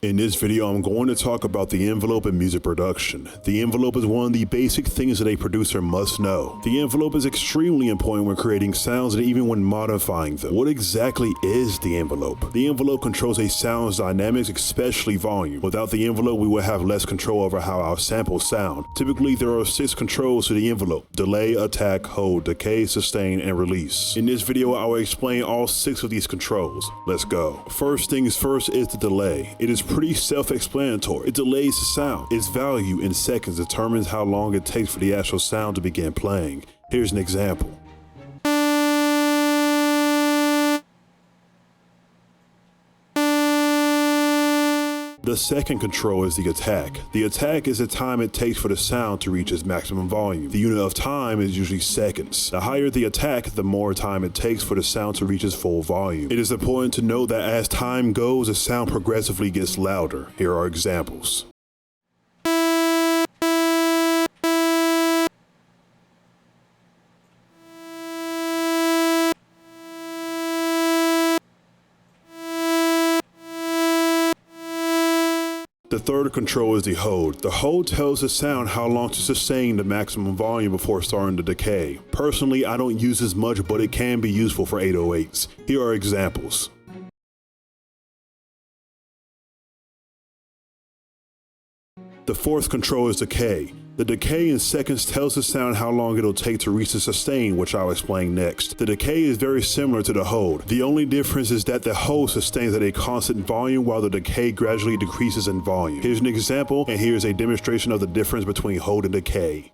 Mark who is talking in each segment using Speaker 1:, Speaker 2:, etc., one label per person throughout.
Speaker 1: In this video, I'm going to talk about the envelope in music production. The envelope is one of the basic things that a producer must know. The envelope is extremely important when creating sounds and even when modifying them. What exactly is the envelope? The envelope controls a sound's dynamics, especially volume. Without the envelope, we would have less control over how our samples sound. Typically, there are 6 controls to the envelope: delay, attack, hold, decay, sustain, and release. In this video, I will explain all 6 of these controls. Let's go. First things first is the delay. It is pretty self-explanatory. It delays the sound. Its value in seconds determines how long it takes for the actual sound to begin playing. Here's an example. The second control is the attack. The attack is the time it takes for the sound to reach its maximum volume. The unit of time is usually seconds. The higher the attack, the more time it takes for the sound to reach its full volume. It is important to note that as time goes, the sound progressively gets louder. Here are examples. The third control is the hold. The hold tells the sound how long to sustain the maximum volume before starting to decay. Personally, I don't use this much, but it can be useful for 808s. Here are examples. The fourth control is decay. The decay in seconds tells the sound how long it'll take to reach the sustain, which I'll explain next. The decay is very similar to the hold. The only difference is that the hold sustains at a constant volume while the decay gradually decreases in volume. Here's an example, and here's a demonstration of the difference between hold and decay.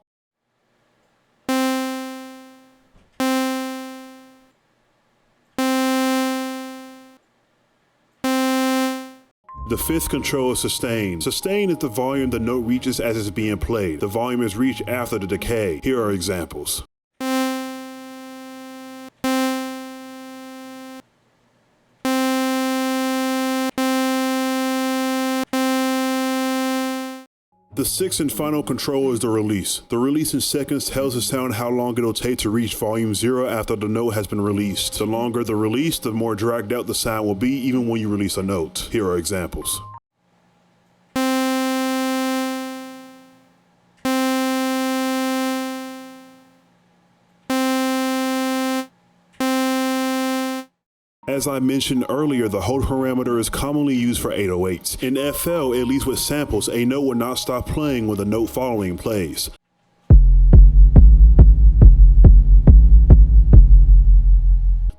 Speaker 1: The fifth control is sustain. Sustain is the volume the note reaches as it's being played. The volume is reached after the decay. Here are examples. The sixth and final control is the release. The release in seconds tells the sound how long it'll take to reach volume 0 after the note has been released. The longer the release, the more dragged out the sound will be even when you release a note. Here are examples. As I mentioned earlier, the hold parameter is commonly used for 808s. In FL, at least with samples, a note will not stop playing when the note following plays.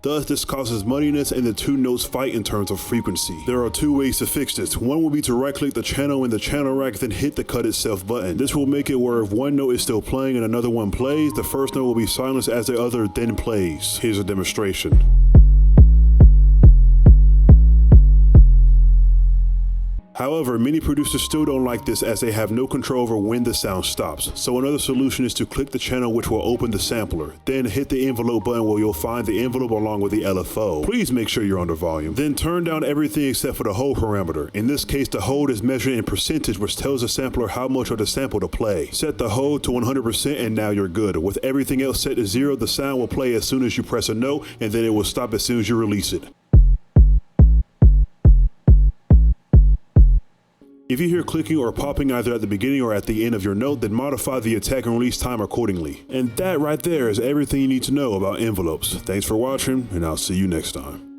Speaker 1: Thus, this causes muddiness and the two notes fight in terms of frequency. There are 2 ways to fix this. One will be to right-click the channel in the channel rack, then hit the cut itself button. This will make it where if one note is still playing and another one plays, the first note will be silenced as the other then plays. Here's a demonstration. However, many producers still don't like this as they have no control over when the sound stops. So another solution is to click the channel which will open the sampler. Then hit the envelope button where you'll find the envelope along with the LFO. Please make sure you're under volume. Then turn down everything except for the hold parameter. In this case, the hold is measured in percentage, which tells the sampler how much of the sample to play. Set the hold to 100% and now you're good. With everything else set to 0, the sound will play as soon as you press a note, and then it will stop as soon as you release it. If you hear clicking or popping either at the beginning or at the end of your note, then modify the attack and release time accordingly. And that right there is everything you need to know about envelopes. Thanks for watching, and I'll see you next time.